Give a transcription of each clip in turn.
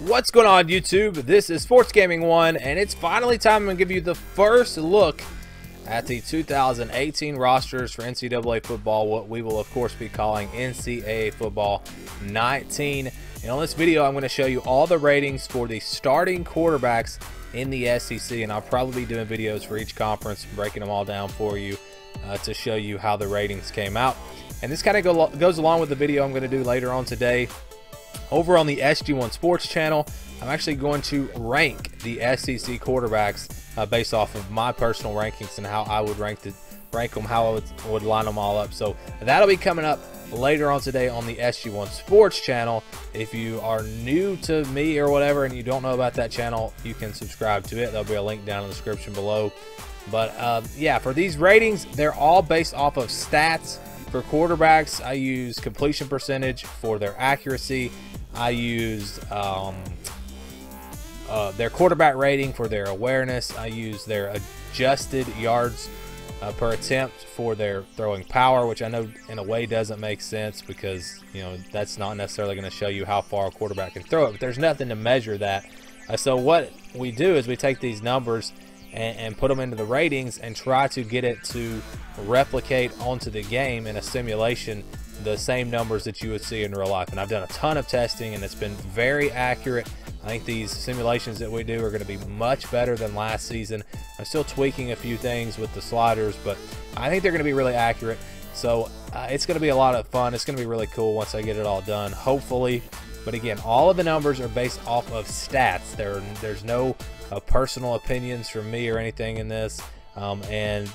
What's going on, YouTube? This is Sports Gaming 1, and it's finally time to give you the first look at the 2018 rosters for NCAA football, what we will of course be calling NCAA Football 19. And on this video, I'm going to show you all the ratings for the starting quarterbacks in the SEC, and I'll probably be doing videos for each conference, breaking them all down for you to show you how the ratings came out. And this kind of goes along with the video I'm going to do later on today. Over on the SG1 Sports channel, I'm actually going to rank the SEC quarterbacks based off of my personal rankings and how I would rank them, how I would line them all up. So that'll be coming up later on today on the SG1 Sports channel. If you are new to me or whatever and you don't know about that channel, you can subscribe to it. There'll be a link down in the description below. But yeah, for these ratings, they're all based off of stats. For quarterbacks, I use completion percentage for their accuracy. I used their quarterback rating for their awareness. I use their adjusted yards per attempt for their throwing power, which I know in a way doesn't make sense because, you know, that's not necessarily going to show you how far a quarterback can throw it, but there's nothing to measure that. So what we do is we take these numbers and put them into the ratings and try to get it to replicate onto the game in a simulation the same numbers that you would see in real life. And I've done a ton of testing and it's been very accurate. I think these simulations that we do are going to be much better than last season. I'm still tweaking a few things with the sliders, but I think they're going to be really accurate. So it's going to be a lot of fun. It's going to be really cool once I get it all done, hopefully. But again, all of the numbers are based off of stats. There's no personal opinions from me or anything in this. And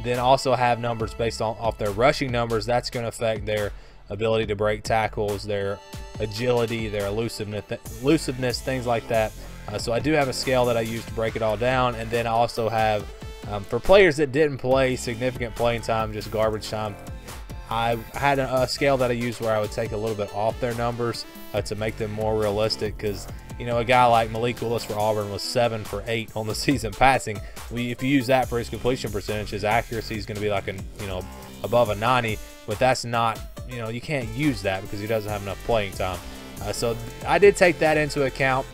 then also have numbers based off their rushing numbers. That's going to affect their ability to break tackles, their agility, their elusiveness, things like that. So I do have a scale that I use to break it all down. And then I also have, for players that didn't play significant playing time, just garbage time, I had a scale that I used where I would take a little bit off their numbers to make them more realistic, because, you know, a guy like Malik Willis for Auburn was 7 for 8 on the season passing. If you use that for his completion percentage, his accuracy is going to be like above a 90, but that's not, you know, you can't use that because he doesn't have enough playing time. So I did take that into account,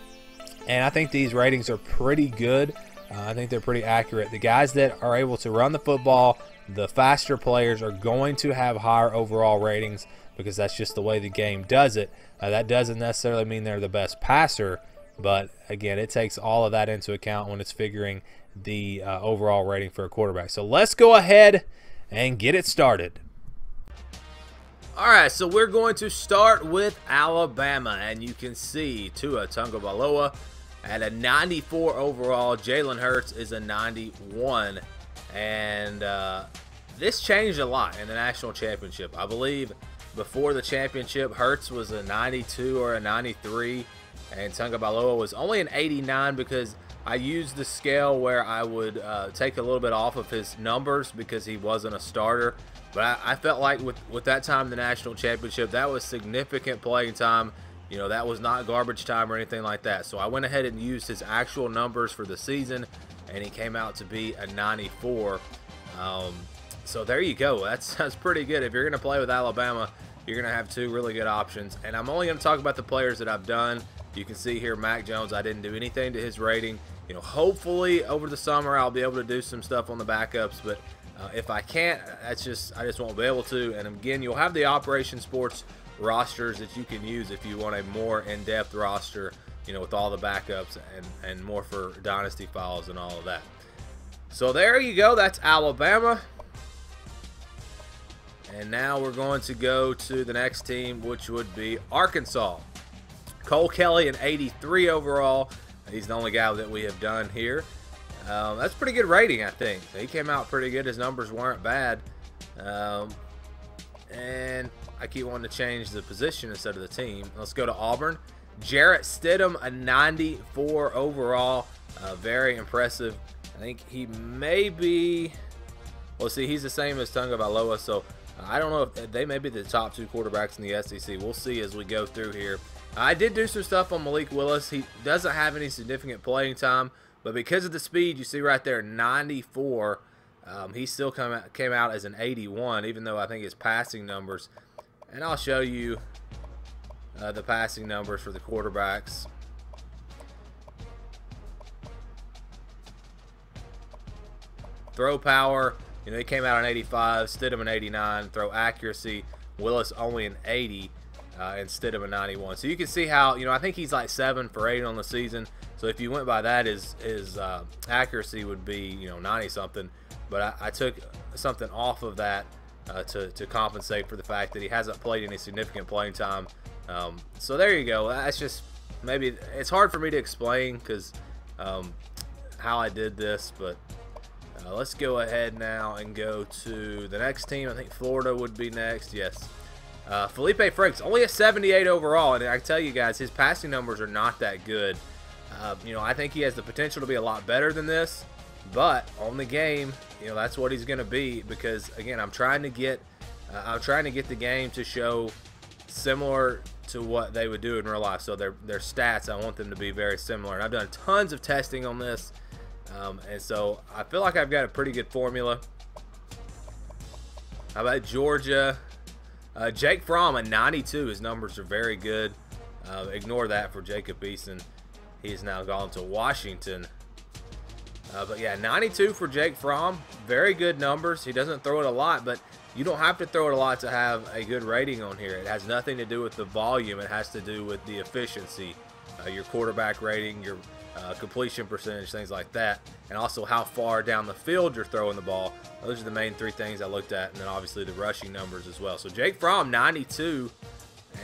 and I think these ratings are pretty good. I think they're pretty accurate. The guys that are able to run the football, the faster players, are going to have higher overall ratings because that's just the way the game does it. That doesn't necessarily mean they're the best passer, but again, it takes all of that into account when it's figuring the overall rating for a quarterback. So let's go ahead and get it started. All right, so we're going to start with Alabama, and you can see Tua Tagovailoa at a 94 overall. Jalen Hurts is a 91, and this changed a lot in the national championship. I believe before the championship, Hurts was a 92 or a 93, and Tagovailoa was only an 89 because I used the scale where I would take a little bit off of his numbers because he wasn't a starter. But I felt like with that time in the national championship, that was significant playing time. You know, that was not garbage time or anything like that. So I went ahead and used his actual numbers for the season, and he came out to be a 94. So there you go. That's pretty good. If you're going to play with Alabama, you're going to have two really good options. And I'm only going to talk about the players that I've done. You can see here, Mac Jones, I didn't do anything to his rating. You know, hopefully over the summer I'll be able to do some stuff on the backups, but if I can't, I just won't be able to. And again, you'll have the Operation Sports rosters that you can use if you want a more in-depth roster, you know, with all the backups and more for dynasty files and all of that. So there you go. That's Alabama. And now we're going to go to the next team, which would be Arkansas. Cole Kelly, an 83 overall. He's the only guy that we have done here. That's pretty good rating, I think. He came out pretty good. His numbers weren't bad. And I keep wanting to change the position instead of the team. Let's go to Auburn. Jarrett Stidham, a 94 overall. Very impressive. I think he may be, well, see, he's the same as Tagovailoa, so I don't know if they may be the top two quarterbacks in the SEC. We'll see as we go through here. I did do some stuff on Malik Willis. He doesn't have any significant playing time, but because of the speed, you see right there, 94, he still came out as an 81, even though I think his passing numbers, and I'll show you the passing numbers for the quarterbacks. Throw power, you know, he came out an 85, Stidham an 89. Throw accuracy, Willis only an 80, and Stidham a 91. So you can see how, you know, I think he's like 7 for 8 on the season. So if you went by that, his accuracy would be, you know, 90 something. But I took something off of that to compensate for the fact that he hasn't played any significant playing time. So there you go. That's just, maybe it's hard for me to explain because how I did this, but let's go ahead now and go to the next team. I think Florida would be next. Yes. Felipe Franks, only a 78 overall, and I tell you guys, his passing numbers are not that good. You know, I think he has the potential to be a lot better than this, but on the game, you know, that's what he's going to be, because again, I'm trying to get the game to show similar to what they would do in real life. So their stats, I want them to be very similar, and I've done tons of testing on this, and so I feel like I've got a pretty good formula. How about Georgia? Jake Fromm, a 92. His numbers are very good. Ignore that for Jacob Eason. He's now gone to Washington. But yeah, 92 for Jake Fromm. Very good numbers. He doesn't throw it a lot, but you don't have to throw it a lot to have a good rating on here. It has nothing to do with the volume. It has to do with the efficiency, your quarterback rating, your completion percentage, things like that, and also how far down the field you're throwing the ball. Those are the main 3 things I looked at, and then obviously the rushing numbers as well. So Jake Fromm, 92.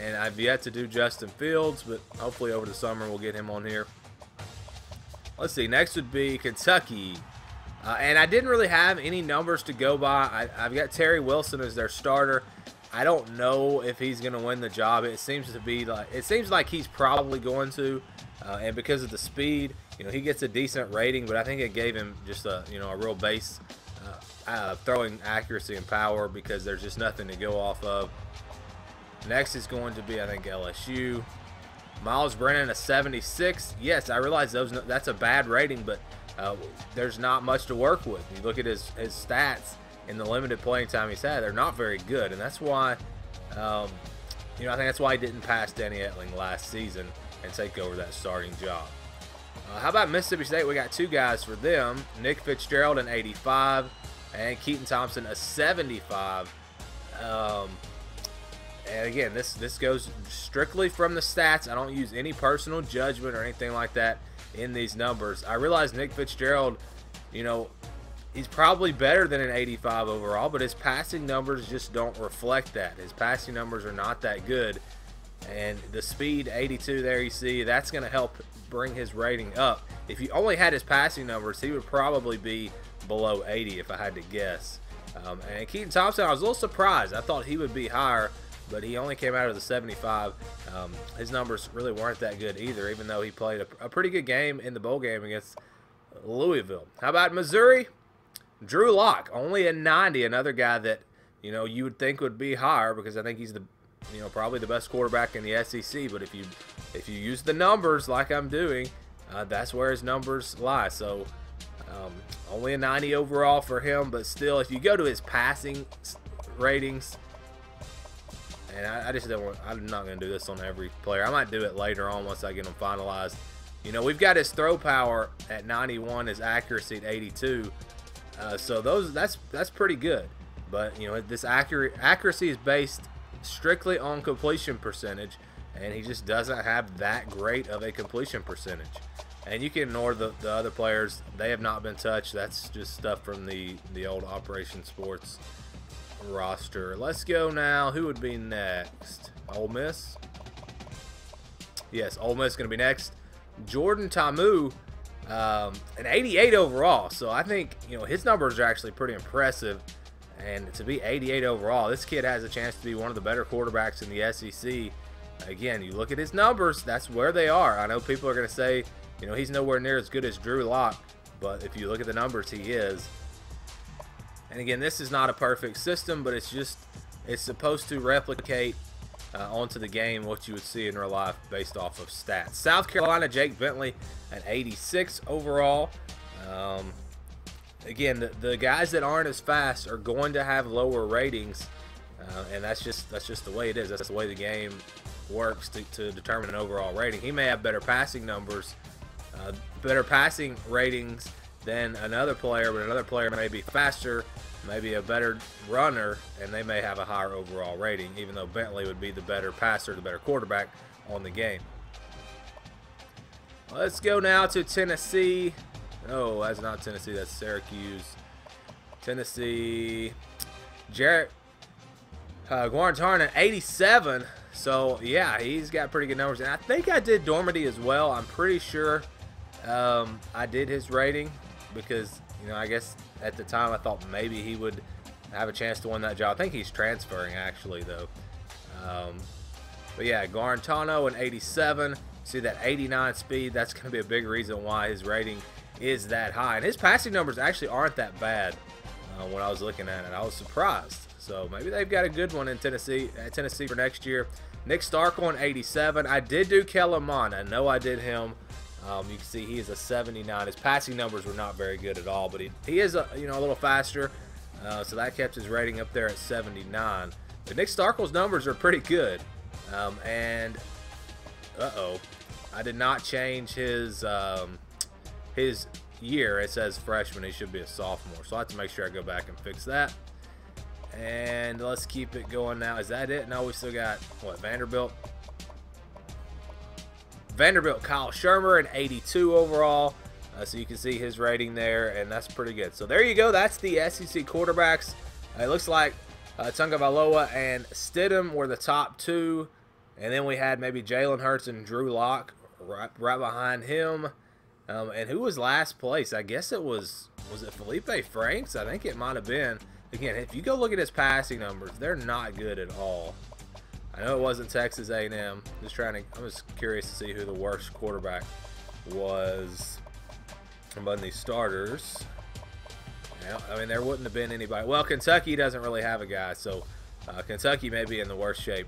And I've yet to do Justin Fields, but hopefully over the summer we'll get him on here. Let's see. Next would be Kentucky. And I didn't really have any numbers to go by. I've got Terry Wilson as their starter. I don't know if he's going to win the job. It seems like he's probably going to. And because of the speed, you know, he gets a decent rating, but I think it gave him just a real base throwing accuracy and power, because there's just nothing to go off of. Next is going to be, I think, LSU. Miles Brennan, a 76. Yes, I realize that's a bad rating, but there's not much to work with. You look at his stats in the limited playing time he's had; they're not very good, and that's why, you know, I think that's why he didn't pass Danny Etling last season and take over that starting job. How about Mississippi State? We got 2 guys for them: Nick Fitzgerald, an 85, and Keaton Thompson, a 75. And again, this goes strictly from the stats. I don't use any personal judgment or anything like that in these numbers. I realize Nick Fitzgerald, you know, he's probably better than an 85 overall, but his passing numbers just don't reflect that. His passing numbers are not that good. And the speed, 82 there, you see, that's going to help bring his rating up. If you only had his passing numbers, he would probably be below 80 if I had to guess. And Keaton Thompson, I was a little surprised. I thought he would be higher, but he only came out of the 75. His numbers really weren't that good either, even though he played a pretty good game in the bowl game against Louisville. How about Missouri? Drew Lock, only a 90, another guy that, you know, you would think would be higher, because I think he's the, you know, probably the best quarterback in the SEC. But if you use the numbers like I'm doing, that's where his numbers lie. So only a 90 overall for him, but still, if you go to his passing ratings, and I just don't want, I'm not going to do this on every player. I might do it later on once I get them finalized. You know, we've got his throw power at 91, his accuracy at 82. So that's pretty good. But, you know, this accuracy is based strictly on completion percentage, and he just doesn't have that great of a completion percentage. And you can ignore the other players. They have not been touched. That's just stuff from the old Operation Sports roster. Let's go now. Who would be next? Ole Miss? Yes, Ole Miss is going to be next. Jordan Ta'amu, an 88 overall. So I think, you know, his numbers are actually pretty impressive. And to be 88 overall, this kid has a chance to be one of the better quarterbacks in the SEC. Again, you look at his numbers, that's where they are. I know people are going to say, you know, he's nowhere near as good as Drew Lock, but if you look at the numbers, he is. And again, this is not a perfect system, but it's supposed to replicate onto the game what you would see in real life based off of stats. South Carolina, Jake Bentley, an 86 overall. Again, the guys that aren't as fast are going to have lower ratings, and that's just the way it is. That's the way the game works to determine an overall rating. He may have better passing numbers, better passing ratings than another player, but another player may be faster, maybe a better runner, and they may have a higher overall rating, even though Bentley would be the better passer, the better quarterback on the game. Let's go now to Tennessee. Oh, that's not Tennessee, that's Syracuse. Tennessee. Jarrett Guarantano, 87. So, yeah, he's got pretty good numbers. And I think I did Dormady as well. I'm pretty sure I did his rating because, you know, I guess at the time I thought maybe he would have a chance to win that job. I think he's transferring, actually, though. But, yeah, Guarantano, an 87. See that 89 speed? That's going to be a big reason why his rating is that high. And his passing numbers actually aren't that bad when I was looking at it. I was surprised. So maybe they've got a good one in Tennessee for next year. Nick Starkel on 87. I did do Kellen Mond. I know I did him. You can see he is a 79. His passing numbers were not very good at all, but he is a little faster. So that kept his rating up there at 79. But Nick Starkel's numbers are pretty good. And I did not change his year. It says freshman. He should be a sophomore. So I have to make sure I go back and fix that. And let's keep it going now. Is that it? No, we still got, what, Vanderbilt? Kyle Shermer, an 82 overall. So you can see his rating there, and that's pretty good. So there you go. That's the SEC quarterbacks. It looks like Tagovailoa and Stidham were the top two. And then we had maybe Jalen Hurts and Drew Lock right behind him. And who was last place? I guess it was it Felipe Franks? I think it might have been. Again, if you go look at his passing numbers, they're not good at all. I know it wasn't Texas A&M. I'm just curious to see who the worst quarterback was among these starters. I mean, there wouldn't have been anybody. Well, Kentucky doesn't really have a guy, so Kentucky may be in the worst shape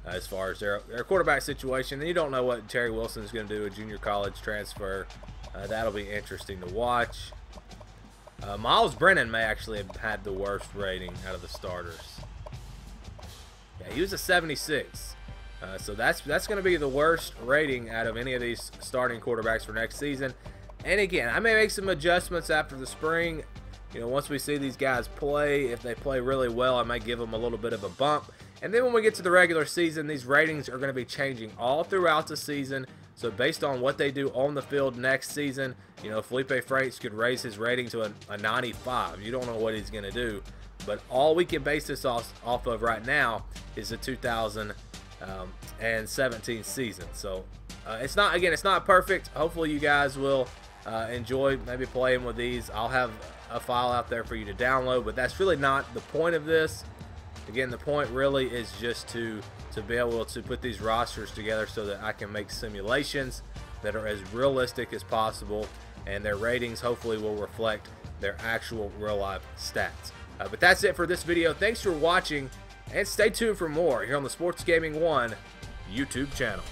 as far as their quarterback situation. And you don't know what Terry Wilson is going to do, a junior college transfer. That'll be interesting to watch. Miles Brennan may actually have had the worst rating out of the starters. Yeah, he was a 76. So that's going to be the worst rating out of any of these starting quarterbacks for next season. And again, I may make some adjustments after the spring. You know, once we see these guys play, if they play really well, I might give them a little bit of a bump. And then when we get to the regular season, these ratings are going to be changing all throughout the season. So based on what they do on the field next season, you know, Felipe Franks could raise his rating to a 95. You don't know what he's going to do. But all we can base this off of right now is the 2017 season. So it's not perfect. Hopefully you guys will enjoy maybe playing with these. I'll have a file out there for you to download, but that's really not the point of this. Again, the point really is just to be able to put these rosters together so that I can make simulations that are as realistic as possible, and their ratings hopefully will reflect their actual real-life stats. But that's it for this video. Thanks for watching, and stay tuned for more here on the Sports Gaming 1 YouTube channel.